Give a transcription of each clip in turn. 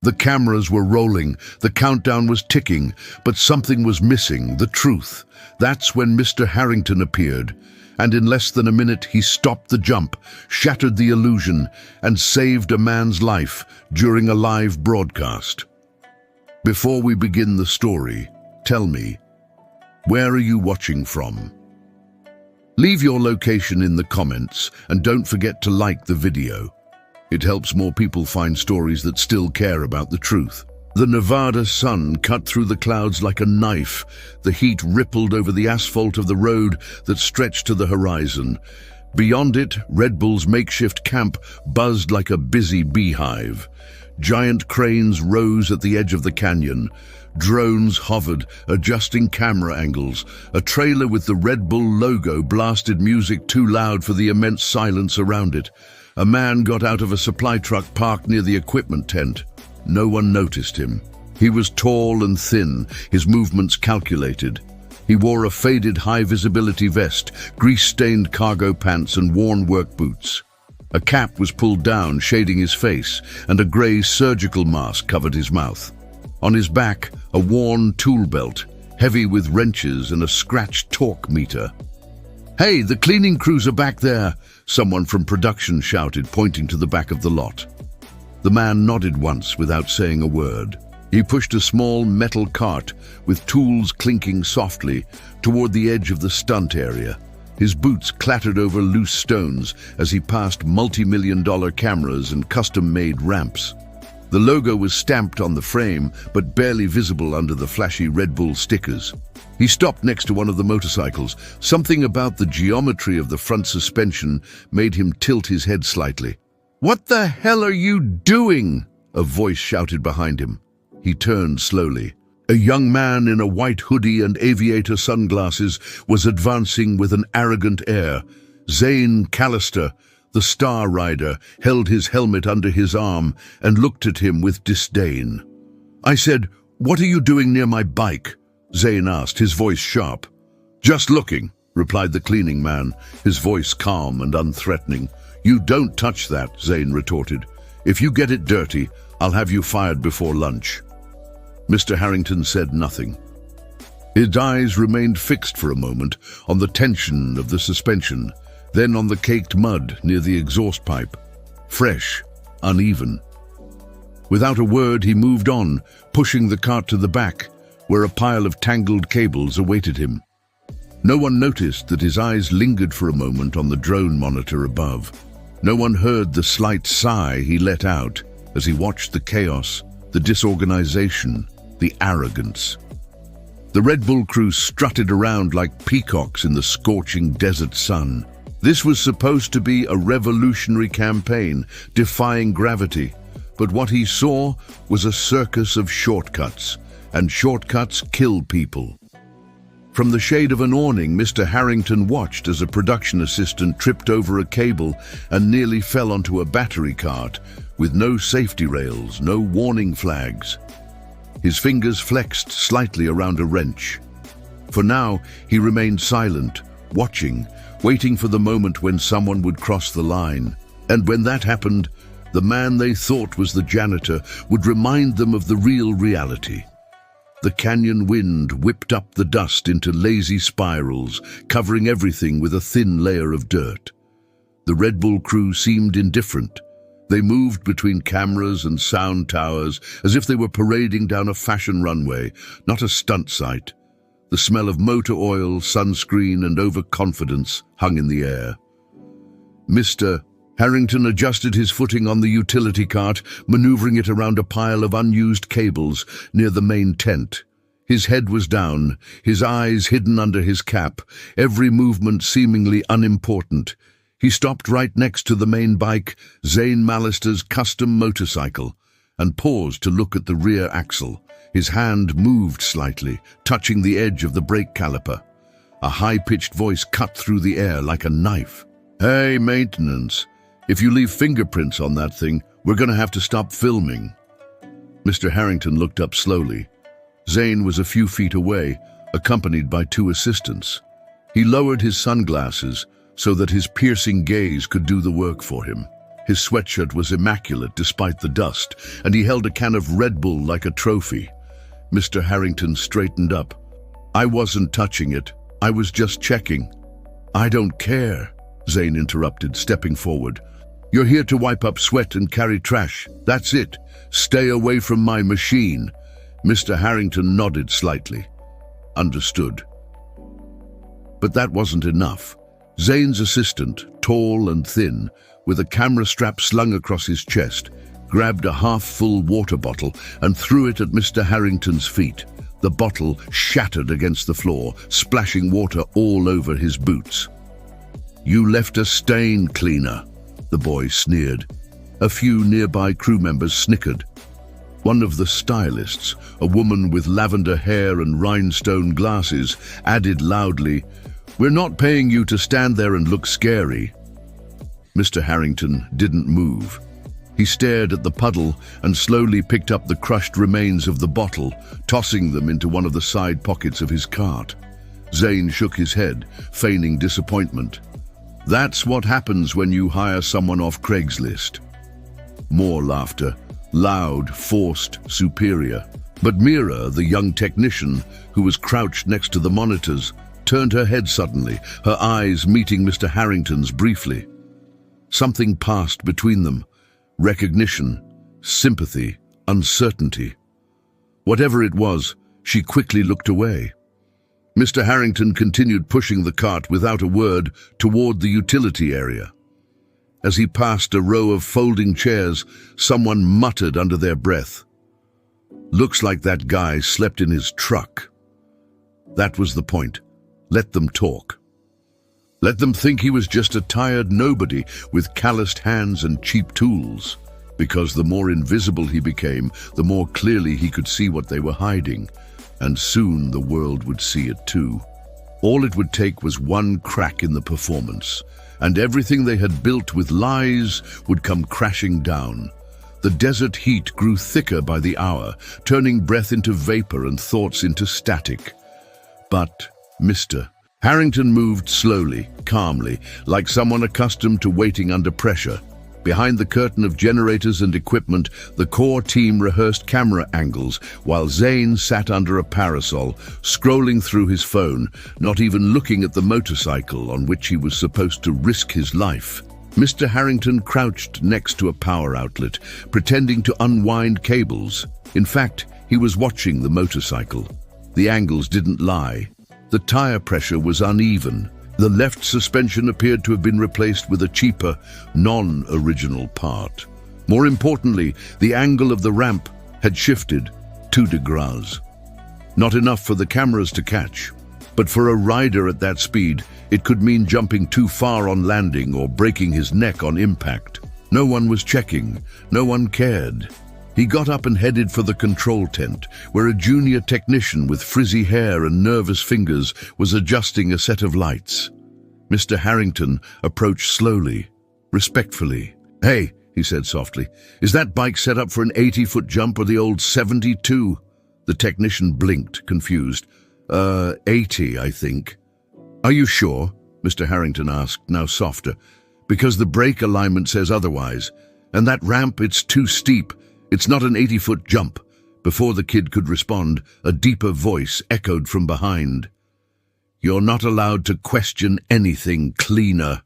The cameras were rolling, the countdown was ticking, but something was missing, the truth. That's when Mr. Harington appeared, and in less than a minute he stopped the jump, shattered the illusion, and saved a man's life during a live broadcast. Before we begin the story, tell me, where are you watching from? Leave your location in the comments, and don't forget to like the video. It helps more people find stories that still care about the truth. The Nevada sun cut through the clouds like a knife. The heat rippled over the asphalt of the road that stretched to the horizon. Beyond it, Red Bull's makeshift camp buzzed like a busy beehive. Giant cranes rose at the edge of the canyon. Drones hovered, adjusting camera angles. A trailer with the Red Bull logo blasted music too loud for the immense silence around it. A man got out of a supply truck parked near the equipment tent. No one noticed him. He was tall and thin, his movements calculated. He wore a faded high-visibility vest, grease-stained cargo pants and worn work boots. A cap was pulled down, shading his face, and a grey surgical mask covered his mouth. On his back, a worn tool belt, heavy with wrenches and a scratched torque meter. "Hey, the cleaning crews are back there," someone from production shouted, pointing to the back of the lot. The man nodded once without saying a word. He pushed a small metal cart with tools clinking softly toward the edge of the stunt area. His boots clattered over loose stones as he passed multi-million-dollar cameras and custom-made ramps. The logo was stamped on the frame, but barely visible under the flashy Red Bull stickers. He stopped next to one of the motorcycles. Something about the geometry of the front suspension made him tilt his head slightly. "What the hell are you doing?" a voice shouted behind him. He turned slowly. A young man in a white hoodie and aviator sunglasses was advancing with an arrogant air. Zane Callister, the Star Rider, held his helmet under his arm and looked at him with disdain. "I said, what are you doing near my bike?" Zane asked, his voice sharp. "Just looking," replied the cleaning man, his voice calm and unthreatening. "You don't touch that," Zane retorted. "If you get it dirty, I'll have you fired before lunch." Mr. Harington said nothing. His eyes remained fixed for a moment on the tension of the suspension, then on the caked mud near the exhaust pipe. Fresh, uneven. Without a word, he moved on, pushing the cart to the back, where a pile of tangled cables awaited him. No one noticed that his eyes lingered for a moment on the drone monitor above. No one heard the slight sigh he let out as he watched the chaos, the disorganization, the arrogance. The Red Bull crew strutted around like peacocks in the scorching desert sun. This was supposed to be a revolutionary campaign, defying gravity, but what he saw was a circus of shortcuts, and shortcuts kill people. From the shade of an awning, Mr. Harington watched as a production assistant tripped over a cable and nearly fell onto a battery cart, with no safety rails, no warning flags. His fingers flexed slightly around a wrench. For now, he remained silent, watching, waiting for the moment when someone would cross the line. And when that happened, the man they thought was the janitor would remind them of the real reality. The canyon wind whipped up the dust into lazy spirals, covering everything with a thin layer of dirt. The Red Bull crew seemed indifferent. They moved between cameras and sound towers as if they were parading down a fashion runway, not a stunt site. The smell of motor oil, sunscreen, and overconfidence hung in the air. Mr. Harington adjusted his footing on the utility cart, maneuvering it around a pile of unused cables near the main tent. His head was down, his eyes hidden under his cap, every movement seemingly unimportant. He stopped right next to the main bike, Zane Mallister's custom motorcycle, and paused to look at the rear axle. His hand moved slightly, touching the edge of the brake caliper. A high-pitched voice cut through the air like a knife. "Hey, maintenance. If you leave fingerprints on that thing, we're going to have to stop filming." Mr. Harington looked up slowly. Zane was a few feet away, accompanied by two assistants. He lowered his sunglasses so that his piercing gaze could do the work for him. His sweatshirt was immaculate despite the dust, and he held a can of Red Bull like a trophy. Mr. Harington straightened up. "I wasn't touching it. I was just checking." "I don't care," Zane interrupted, stepping forward. "You're here to wipe up sweat and carry trash. That's it. Stay away from my machine." Mr. Harington nodded slightly. "Understood." But that wasn't enough. Zane's assistant, tall and thin, with a camera strap slung across his chest, grabbed a half-full water bottle and threw it at Mr. Harrington's feet. The bottle shattered against the floor, splashing water all over his boots. "You left a stain, cleaner," the boy sneered. A few nearby crew members snickered. One of the stylists, a woman with lavender hair and rhinestone glasses, added loudly, "We're not paying you to stand there and look scary." Mr. Harington didn't move. He stared at the puddle and slowly picked up the crushed remains of the bottle, tossing them into one of the side pockets of his cart. Zane shook his head, feigning disappointment. "That's what happens when you hire someone off Craigslist." More laughter, loud, forced, superior. But Mira, the young technician, who was crouched next to the monitors, turned her head suddenly, her eyes meeting Mr. Harrington's briefly. Something passed between them. Recognition, sympathy, uncertainty. Whatever it was, she quickly looked away. Mr. Harington continued pushing the cart without a word toward the utility area. As he passed a row of folding chairs, someone muttered under their breath, "Looks like that guy slept in his truck." That was the point. Let them talk. Let them think he was just a tired nobody with calloused hands and cheap tools, because the more invisible he became, the more clearly he could see what they were hiding, and soon the world would see it too. All it would take was one crack in the performance, and everything they had built with lies would come crashing down. The desert heat grew thicker by the hour, turning breath into vapor and thoughts into static. But Mr. Harington moved slowly, calmly, like someone accustomed to waiting under pressure. Behind the curtain of generators and equipment, the core team rehearsed camera angles, while Zane sat under a parasol, scrolling through his phone, not even looking at the motorcycle on which he was supposed to risk his life. Mr. Harington crouched next to a power outlet, pretending to unwind cables. In fact, he was watching the motorcycle. The angles didn't lie. The tire pressure was uneven. The left suspension appeared to have been replaced with a cheaper, non-original part. More importantly, the angle of the ramp had shifted 2 degrees. Not enough for the cameras to catch. But for a rider at that speed, it could mean jumping too far on landing or breaking his neck on impact. No one was checking. No one cared. He got up and headed for the control tent, where a junior technician with frizzy hair and nervous fingers was adjusting a set of lights. Mr. Harington approached slowly, respectfully. "Hey," he said softly, "is that bike set up for an 80-foot jump or the old 72? The technician blinked, confused. 80, I think." "Are you sure?" Mr. Harington asked, now softer. "Because the brake alignment says otherwise. And that ramp, it's too steep. It's not an 80-foot jump." Before the kid could respond, a deeper voice echoed from behind. "You're not allowed to question anything, cleaner."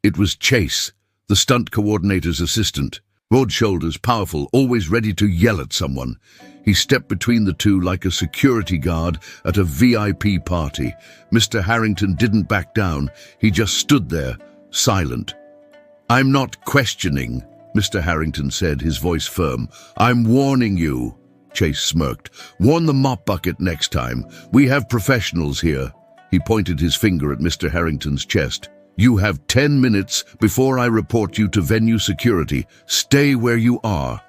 It was Chase, the stunt coordinator's assistant. Broad shoulders, powerful, always ready to yell at someone. He stepped between the two like a security guard at a VIP party. Mr. Harington didn't back down. He just stood there, silent. "I'm not questioning," Mr. Harington said, his voice firm. "I'm warning you." Chase smirked. "Warn the mop bucket next time. We have professionals here." He pointed his finger at Mr. Harrington's chest. "You have 10 minutes before I report you to venue security. Stay where you are."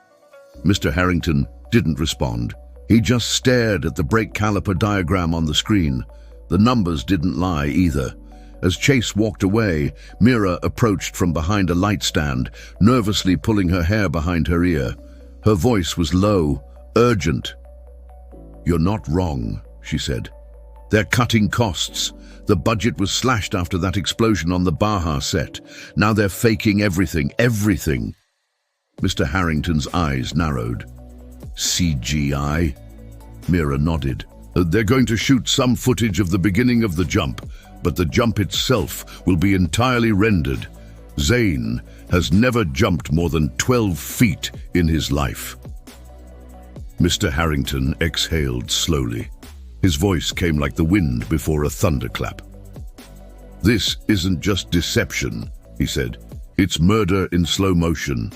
Mr. Harington didn't respond. He just stared at the brake caliper diagram on the screen. The numbers didn't lie either. As Chase walked away, Mira approached from behind a light stand, nervously pulling her hair behind her ear. Her voice was low, urgent. "You're not wrong," she said. They're cutting costs. The budget was slashed after that explosion on the Baja set. Now they're faking everything. Mr. Harrington's eyes narrowed. CGI? Mira nodded. They're going to shoot some footage of the beginning of the jump, but the jump itself will be entirely rendered. Zane has never jumped more than 12 feet in his life. Mr. Harrington exhaled slowly. His voice came like the wind before a thunderclap. This isn't just deception, he said. It's murder in slow motion.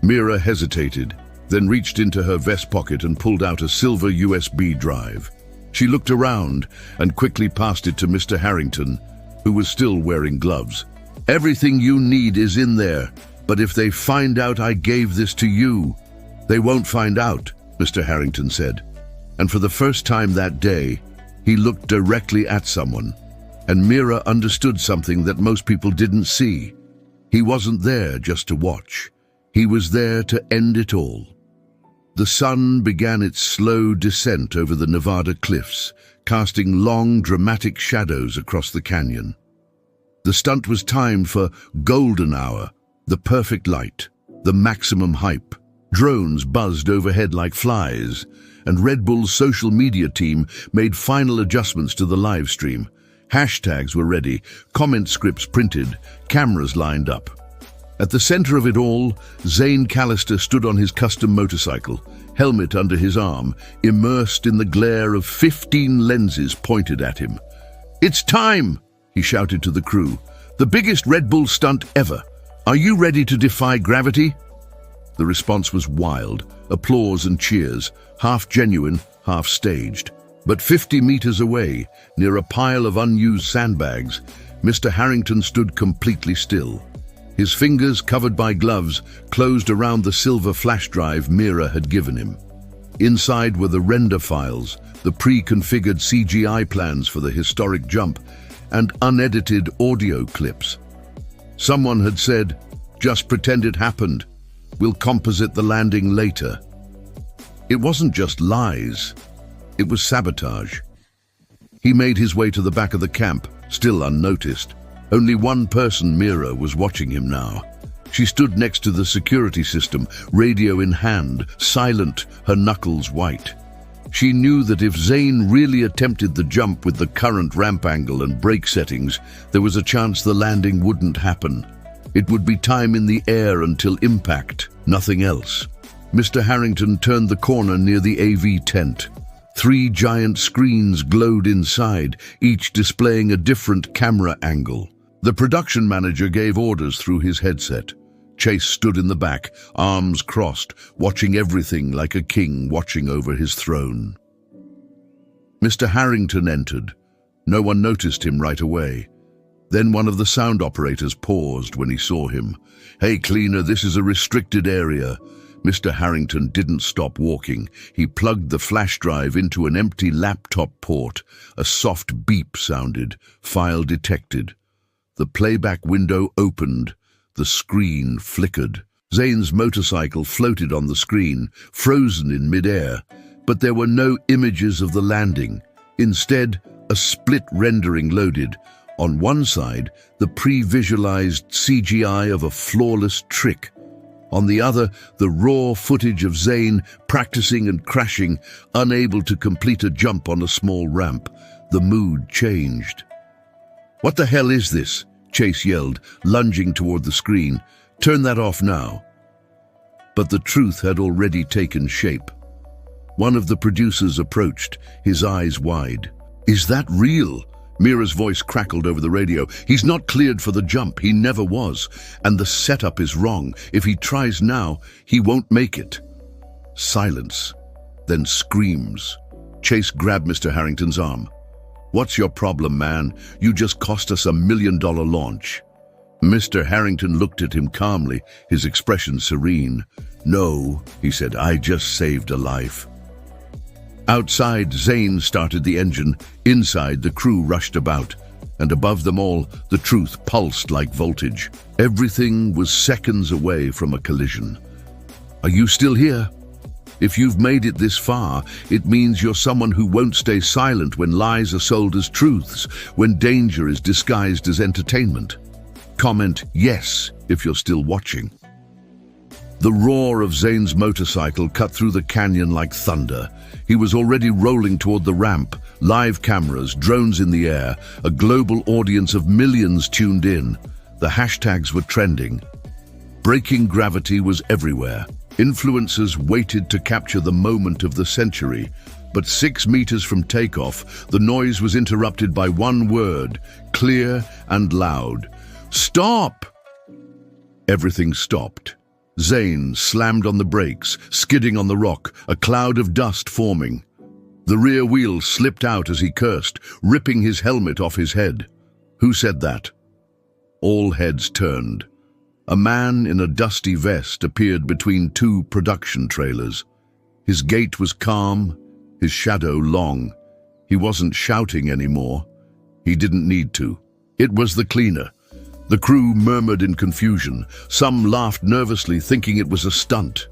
Mira hesitated, then reached into her vest pocket and pulled out a silver USB drive. She looked around and quickly passed it to Mr. Harrington, who was still wearing gloves. Everything you need is in there, but if they find out I gave this to you, they won't find out, Mr. Harrington said. And for the first time that day, he looked directly at someone, and Mira understood something that most people didn't see. He wasn't there just to watch. He was there to end it all. The sun began its slow descent over the Nevada cliffs, casting long, dramatic shadows across the canyon. The stunt was timed for golden hour, the perfect light, the maximum hype. Drones buzzed overhead like flies, and Red Bull's social media team made final adjustments to the live stream. Hashtags were ready, comment scripts printed, cameras lined up. At the center of it all, Zane Callister stood on his custom motorcycle, helmet under his arm, immersed in the glare of 15 lenses pointed at him. "It's time!" he shouted to the crew. "The biggest Red Bull stunt ever. Are you ready to defy gravity?" The response was wild, applause and cheers, half genuine, half staged. But 50 meters away, near a pile of unused sandbags, Mr. Harrington stood completely still. His fingers, covered by gloves, closed around the silver flash drive Mira had given him. Inside were the render files, the pre-configured CGI plans for the historic jump, and unedited audio clips. Someone had said, "Just pretend it happened. We'll composite the landing later." It wasn't just lies. It was sabotage. He made his way to the back of the camp, still unnoticed. Only one person, Mira, was watching him now. She stood next to the security system, radio in hand, silent, her knuckles white. She knew that if Zane really attempted the jump with the current ramp angle and brake settings, there was a chance the landing wouldn't happen. It would be time in the air until impact, nothing else. Mr. Harrington turned the corner near the AV tent. 3 giant screens glowed inside, each displaying a different camera angle. The production manager gave orders through his headset. Chase stood in the back, arms crossed, watching everything like a king watching over his throne. Mr. Harrington entered. No one noticed him right away. Then one of the sound operators paused when he saw him. "Hey, cleaner, this is a restricted area." Mr. Harrington didn't stop walking. He plugged the flash drive into an empty laptop port. A soft beep sounded. File detected. The playback window opened. The screen flickered. Zane's motorcycle floated on the screen, frozen in midair, but there were no images of the landing. Instead, a split rendering loaded. On one side, the pre-visualized CGI of a flawless trick. On the other, the raw footage of Zane practicing and crashing, unable to complete a jump on a small ramp. The mood changed. "What the hell is this?" Chase yelled, lunging toward the screen. "Turn that off now." But the truth had already taken shape. One of the producers approached, his eyes wide. "Is that real?" Mira's voice crackled over the radio. "He's not cleared for the jump. He never was. And the setup is wrong. If he tries now, he won't make it." Silence. Then screams. Chase grabbed Mr. Harrington's arm. "What's your problem, man? You just cost us $1 million launch." Mr. Harrington looked at him calmly, his expression serene. "No," he said, "I just saved a life." Outside, Zane started the engine. Inside, the crew rushed about. And above them all, the truth pulsed like voltage. Everything was seconds away from a collision. "Are you still here?" If you've made it this far, it means you're someone who won't stay silent when lies are sold as truths, when danger is disguised as entertainment. Comment yes if you're still watching. The roar of Zane's motorcycle cut through the canyon like thunder. He was already rolling toward the ramp, live cameras, drones in the air, a global audience of millions tuned in. The hashtags were trending. Breaking gravity was everywhere. Influencers waited to capture the moment of the century, but 6 meters from takeoff, the noise was interrupted by one word, clear and loud. Stop! Everything stopped. Zane slammed on the brakes, skidding on the rock, a cloud of dust forming. The rear wheel slipped out as he cursed, ripping his helmet off his head. Who said that? All heads turned. A man in a dusty vest appeared between 2 production trailers. His gait was calm, his shadow long. He wasn't shouting anymore. He didn't need to. It was the cleaner. The crew murmured in confusion. Some laughed nervously, thinking it was a stunt.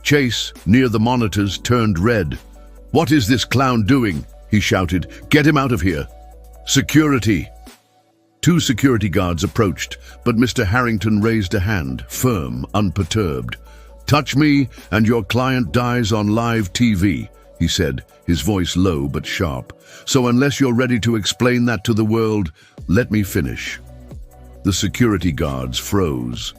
Chase, near the monitors, turned red. "What is this clown doing?" he shouted. "Get him out of here." "Security!" 2 security guards approached, but Mr. Harington raised a hand, firm, unperturbed. "Touch me, and your client dies on live TV," he said, his voice low but sharp. "So unless you're ready to explain that to the world, let me finish." The security guards froze.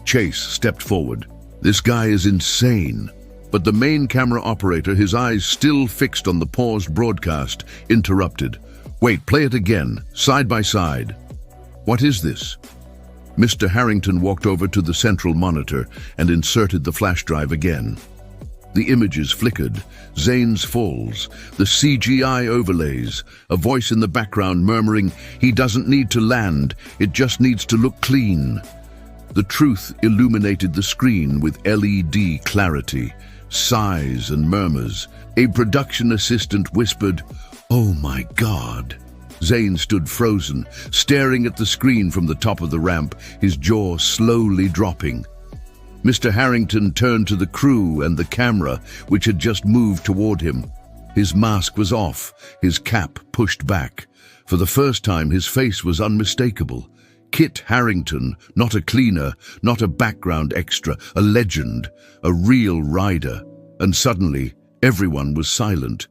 Chase stepped forward. "This guy is insane." But the main camera operator, his eyes still fixed on the paused broadcast, interrupted. "Wait, play it again, side by side." "What is this?" Mr. Harington walked over to the central monitor and inserted the flash drive again. The images flickered, Zane's falls, the CGI overlays, a voice in the background murmuring, "He doesn't need to land, it just needs to look clean." The truth illuminated the screen with LED clarity, sighs and murmurs. A production assistant whispered, "Oh my God." Zane stood frozen, staring at the screen from the top of the ramp, his jaw slowly dropping. Mr. Harington turned to the crew and the camera, which had just moved toward him. His mask was off, his cap pushed back. For the first time, his face was unmistakable. Kit Harington, not a cleaner, not a background extra, a legend, a real rider. And suddenly, everyone was silent.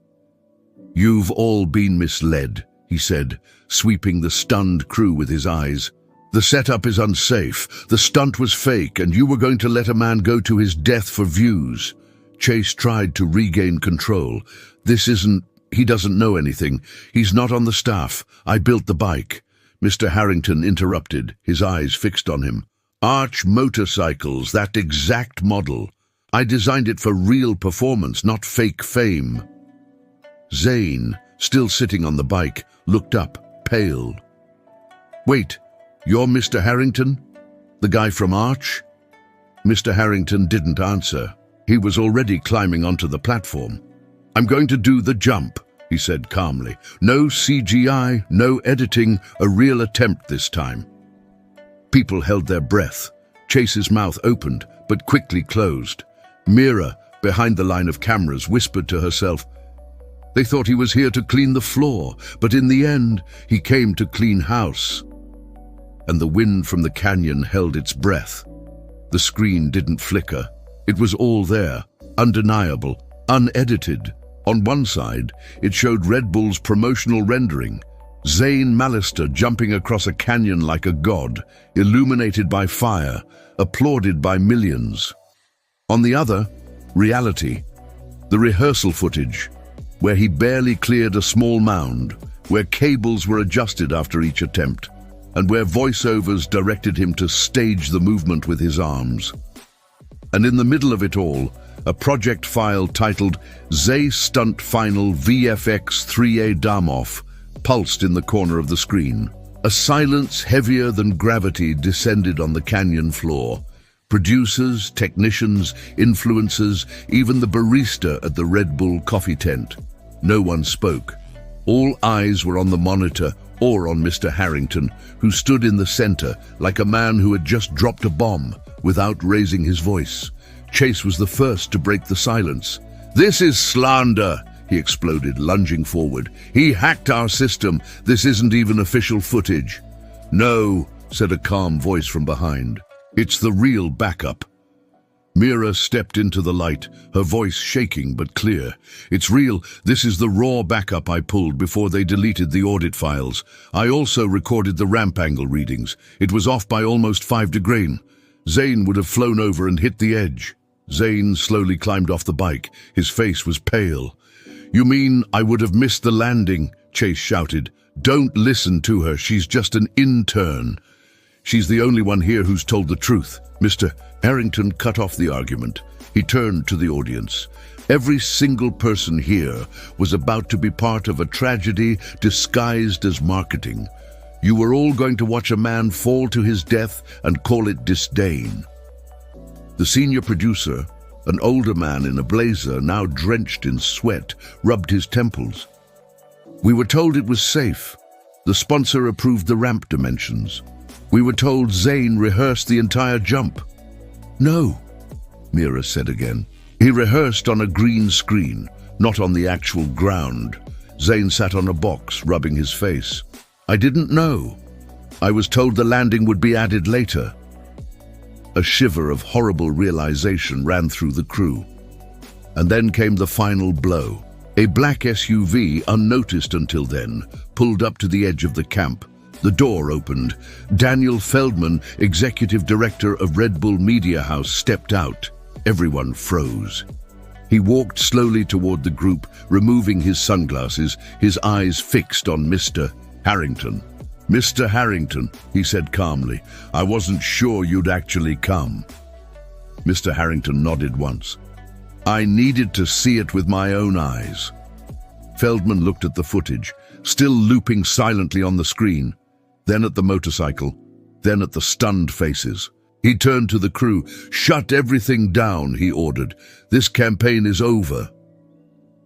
"You've all been misled," he said, sweeping the stunned crew with his eyes. "The setup is unsafe, the stunt was fake, and you were going to let a man go to his death for views." Chase tried to regain control. He doesn't know anything. He's not on the staff. I built the bike." Mr. Harington interrupted, his eyes fixed on him. "Arch Motorcycles, that exact model. I designed it for real performance, not fake fame." Zane, still sitting on the bike, looked up, pale. "Wait, you're Mr. Harington? The guy from Arch?" Mr. Harington didn't answer. He was already climbing onto the platform. "I'm going to do the jump," he said calmly. "No CGI, no editing, a real attempt this time." People held their breath. Chase's mouth opened, but quickly closed. Mira, behind the line of cameras, whispered to herself, "They thought he was here to clean the floor, but in the end, he came to clean house." And the wind from the canyon held its breath. The screen didn't flicker. It was all there, undeniable, unedited. On one side, it showed Red Bull's promotional rendering. Zane Mallister jumping across a canyon like a god, illuminated by fire, applauded by millions. On the other, reality, the rehearsal footage, where he barely cleared a small mound, where cables were adjusted after each attempt, and where voiceovers directed him to stage the movement with his arms. And in the middle of it all, a project file titled Zay Stunt Final VFX 3A Damoff pulsed in the corner of the screen. A silence heavier than gravity descended on the canyon floor. Producers, technicians, influencers, even the barista at the Red Bull coffee tent. No one spoke. All eyes were on the monitor or on Mr. Harington, who stood in the center like a man who had just dropped a bomb without raising his voice. Chase was the first to break the silence. "This is slander," he exploded, lunging forward. "He hacked our system. This isn't even official footage." "No," said a calm voice from behind. "It's the real backup." Mira stepped into the light, her voice shaking but clear. "It's real. This is the raw backup I pulled before they deleted the audit files. I also recorded the ramp angle readings. It was off by almost 5 degrees. Zane would have flown over and hit the edge." Zane slowly climbed off the bike. His face was pale. "You mean I would have missed the landing?" Chase shouted. "Don't listen to her. She's just an intern. She's the only one here who's told the truth." Mr. Harington cut off the argument. He turned to the audience. Every single person here was about to be part of a tragedy disguised as marketing. You were all going to watch a man fall to his death and call it disdain. The senior producer, an older man in a blazer, now drenched in sweat, rubbed his temples. "We were told it was safe. The sponsor approved the ramp dimensions. We were told Zane rehearsed the entire jump." "No," Mira said again. "He rehearsed on a green screen, not on the actual ground." Zane sat on a box, rubbing his face. "I didn't know. I was told the landing would be added later." A shiver of horrible realization ran through the crew. And then came the final blow. A black SUV, unnoticed until then, pulled up to the edge of the camp. The door opened. Daniel Feldman, executive director of Red Bull Media House, stepped out. Everyone froze. He walked slowly toward the group, removing his sunglasses, his eyes fixed on Mr. Harington. "Mr. Harington," he said calmly, "I wasn't sure you'd actually come." Mr. Harington nodded once. "I needed to see it with my own eyes." Feldman looked at the footage, still looping silently on the screen, then at the motorcycle, then at the stunned faces. He turned to the crew. "Shut everything down," he ordered. "This campaign is over."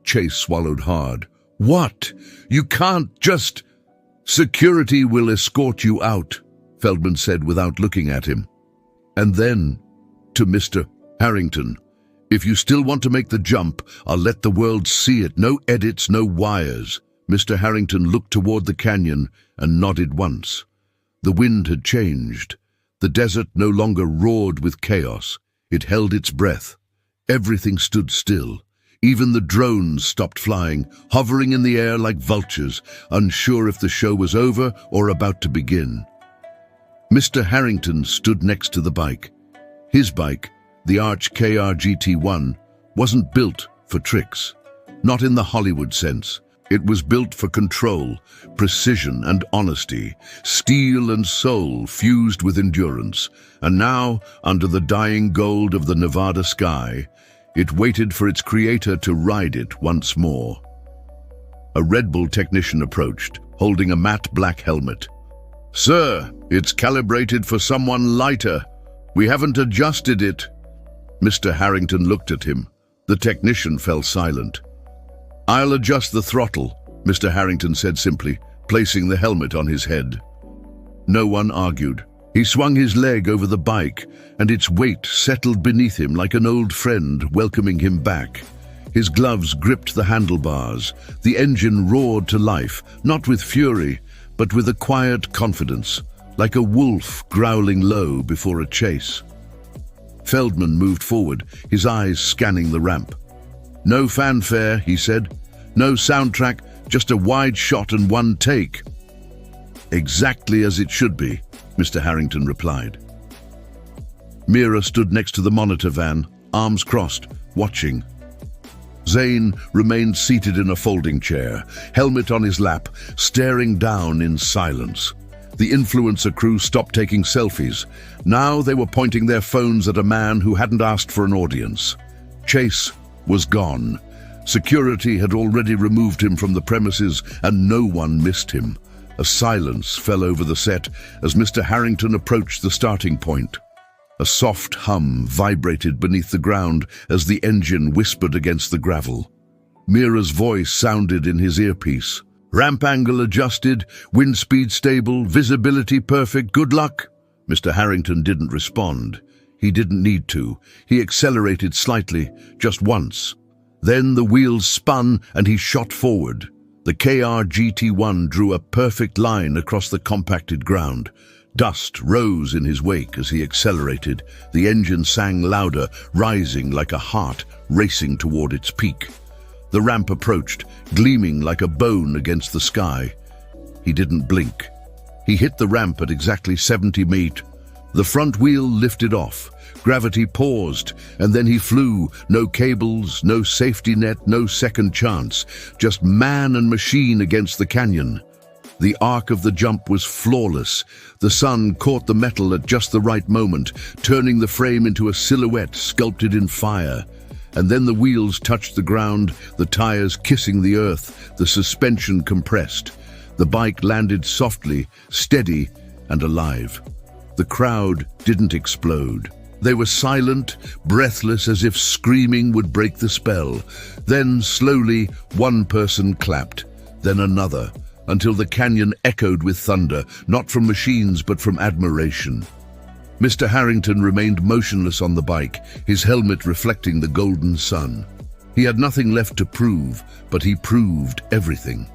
Chase swallowed hard. "What? You can't just—" "Security will escort you out," Feldman said without looking at him. And then, to Mr. Harington, "If you still want to make the jump, I'll let the world see it. No edits, no wires." Mr. Harington looked toward the canyon and nodded once. The wind had changed. The desert no longer roared with chaos. It held its breath. Everything stood still. Even the drones stopped flying, hovering in the air like vultures, unsure if the show was over or about to begin. Mr. Harington stood next to the bike. His bike, the Arch KR GT1, wasn't built for tricks. Not in the Hollywood sense. It was built for control, precision and honesty, steel and soul fused with endurance. And now, under the dying gold of the Nevada sky, it waited for its creator to ride it once more. A Red Bull technician approached, holding a matte black helmet. "Sir, it's calibrated for someone lighter. We haven't adjusted it." Mr. Harington looked at him. The technician fell silent. "I'll adjust the throttle," Mr. Harington said simply, placing the helmet on his head. No one argued. He swung his leg over the bike, and its weight settled beneath him like an old friend welcoming him back. His gloves gripped the handlebars. The engine roared to life, not with fury, but with a quiet confidence, like a wolf growling low before a chase. Feldman moved forward, his eyes scanning the ramp. "No fanfare," he said. "No soundtrack, just a wide shot and one take." "Exactly as it should be," Mr. Harington replied. Mira stood next to the monitor van, arms crossed, watching. Zane remained seated in a folding chair, helmet on his lap, staring down in silence. The influencer crew stopped taking selfies. Now they were pointing their phones at a man who hadn't asked for an audience. Chase was gone. Security had already removed him from the premises, and no one missed him. A silence fell over the set as Mr. Harington approached the starting point. A soft hum vibrated beneath the ground as the engine whispered against the gravel. Mira's voice sounded in his earpiece. "Ramp angle adjusted, wind speed stable, visibility perfect, good luck." Mr. Harington didn't respond. He didn't need to. He accelerated slightly, just once. Then the wheels spun and he shot forward. The KR-GT1 drew a perfect line across the compacted ground. Dust rose in his wake as he accelerated. The engine sang louder, rising like a heart racing toward its peak. The ramp approached, gleaming like a bone against the sky. He didn't blink. He hit the ramp at exactly 70 meters. The front wheel lifted off. Gravity paused, and then he flew. No cables, no safety net, no second chance. Just man and machine against the canyon. The arc of the jump was flawless. The sun caught the metal at just the right moment, turning the frame into a silhouette sculpted in fire. And then the wheels touched the ground, the tires kissing the earth, the suspension compressed. The bike landed softly, steady, and alive. The crowd didn't explode. They were silent, breathless, as if screaming would break the spell. Then, slowly, one person clapped, then another, until the canyon echoed with thunder, not from machines but from admiration. Mr. Harington remained motionless on the bike, his helmet reflecting the golden sun. He had nothing left to prove, but he proved everything.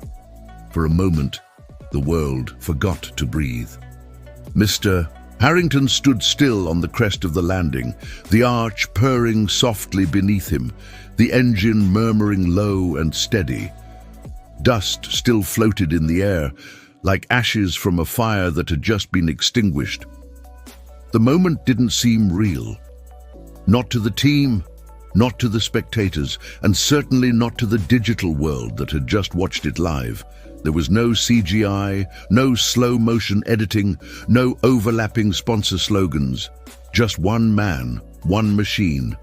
For a moment, the world forgot to breathe. Mr. Harington stood still on the crest of the landing, the arch purring softly beneath him, the engine murmuring low and steady. Dust still floated in the air, like ashes from a fire that had just been extinguished. The moment didn't seem real. Not to the team, not to the spectators, and certainly not to the digital world that had just watched it live. There was no CGI, no slow-motion editing, no overlapping sponsor slogans. Just one man, one machine,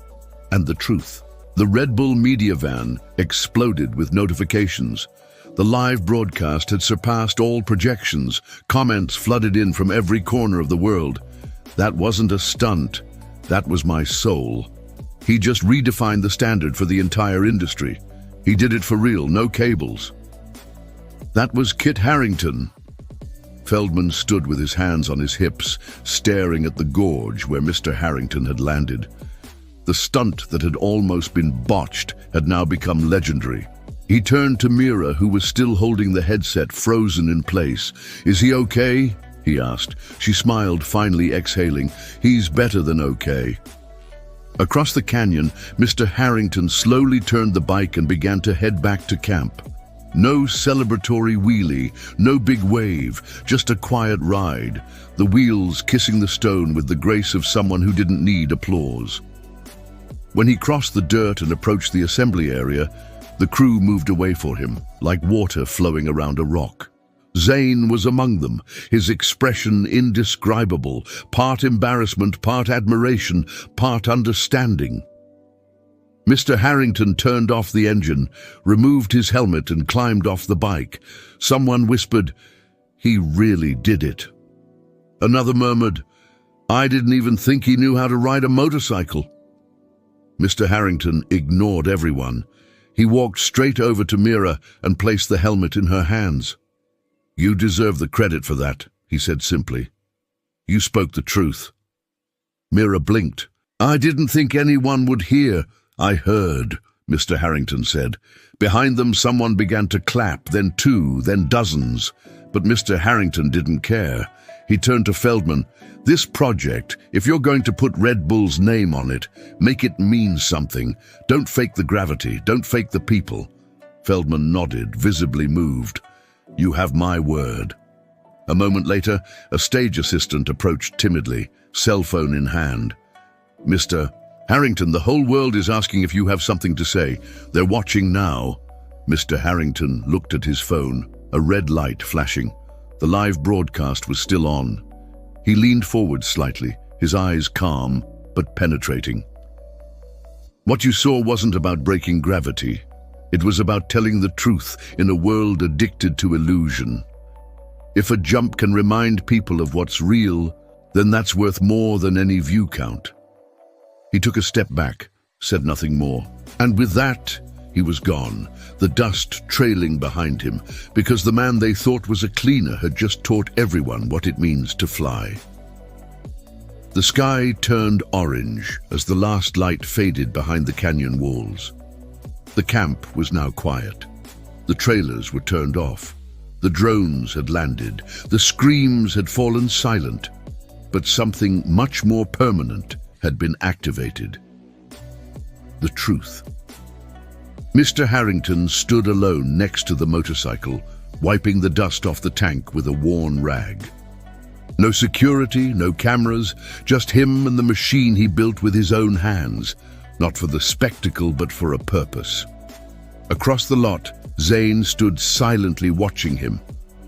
and the truth. The Red Bull media van exploded with notifications. The live broadcast had surpassed all projections. Comments flooded in from every corner of the world. That wasn't a stunt. That was my soul. He just redefined the standard for the entire industry. He did it for real, no cables. That was Kit Harington. Feldman stood with his hands on his hips, staring at the gorge where Mr. Harington had landed. The stunt that had almost been botched had now become legendary. He turned to Mira, who was still holding the headset frozen in place. "Is he okay?" he asked. She smiled, finally exhaling. "He's better than okay." Across the canyon, Mr. Harington slowly turned the bike and began to head back to camp. No celebratory wheelie, no big wave, just a quiet ride, the wheels kissing the stone with the grace of someone who didn't need applause. When he crossed the dirt and approached the assembly area, the crew moved away for him, like water flowing around a rock. Zane was among them, his expression indescribable, part embarrassment, part admiration, part understanding. Mr. Harington turned off the engine, removed his helmet and climbed off the bike. Someone whispered, "He really did it." Another murmured, "I didn't even think he knew how to ride a motorcycle." Mr. Harington ignored everyone. He walked straight over to Mira and placed the helmet in her hands. "You deserve the credit for that," he said simply. "You spoke the truth." Mira blinked. "I didn't think anyone would hear." "I heard," Mr. Harington said. Behind them, someone began to clap, then two, then dozens. But Mr. Harington didn't care. He turned to Feldman. "This project, if you're going to put Red Bull's name on it, make it mean something. Don't fake the gravity, don't fake the people." Feldman nodded, visibly moved. "You have my word." A moment later, a stage assistant approached timidly, cell phone in hand. "Mr. Harington, the whole world is asking if you have something to say. They're watching now." Mr. Harington looked at his phone, a red light flashing. The live broadcast was still on. He leaned forward slightly, his eyes calm but penetrating. "What you saw wasn't about breaking gravity. It was about telling the truth in a world addicted to illusion. If a jump can remind people of what's real, then that's worth more than any view count." He took a step back, said nothing more. And with that, he was gone, the dust trailing behind him, because the man they thought was a cleaner had just taught everyone what it means to fly. The sky turned orange as the last light faded behind the canyon walls. The camp was now quiet. The trailers were turned off. The drones had landed. The screams had fallen silent. But something much more permanent had been activated. The truth. Mr. Harington stood alone next to the motorcycle, wiping the dust off the tank with a worn rag. No security, no cameras, just him and the machine he built with his own hands, not for the spectacle but for a purpose. Across the lot, Zane stood silently watching him.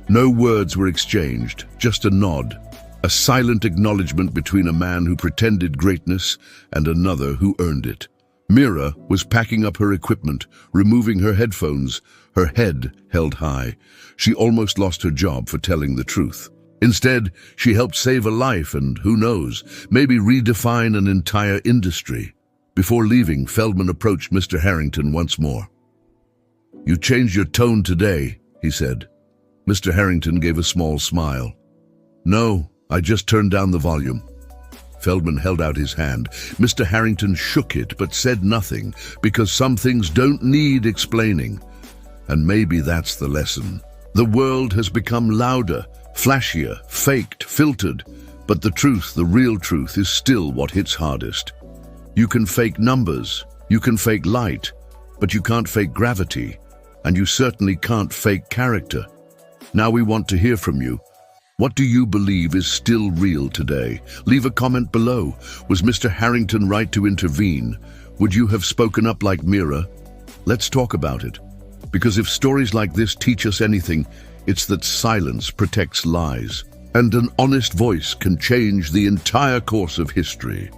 No words were exchanged, just a nod, a silent acknowledgement between a man who pretended greatness and another who earned it. Mira was packing up her equipment, removing her headphones, her head held high. She almost lost her job for telling the truth. Instead, she helped save a life and, who knows, maybe redefine an entire industry. Before leaving, Feldman approached Mr. Harington once more. "You changed your tone today," he said. Mr. Harington gave a small smile. "No, I just turned down the volume." Feldman held out his hand. Mr. Harington shook it but said nothing, because some things don't need explaining. And maybe that's the lesson. The world has become louder, flashier, faked, filtered, but the truth, the real truth, is still what hits hardest. You can fake numbers, you can fake light, but you can't fake gravity, and you certainly can't fake character. Now we want to hear from you. What do you believe is still real today? Leave a comment below. Was Mr. Harington right to intervene? Would you have spoken up like Mira? Let's talk about it. Because if stories like this teach us anything, it's that silence protects lies, and an honest voice can change the entire course of history.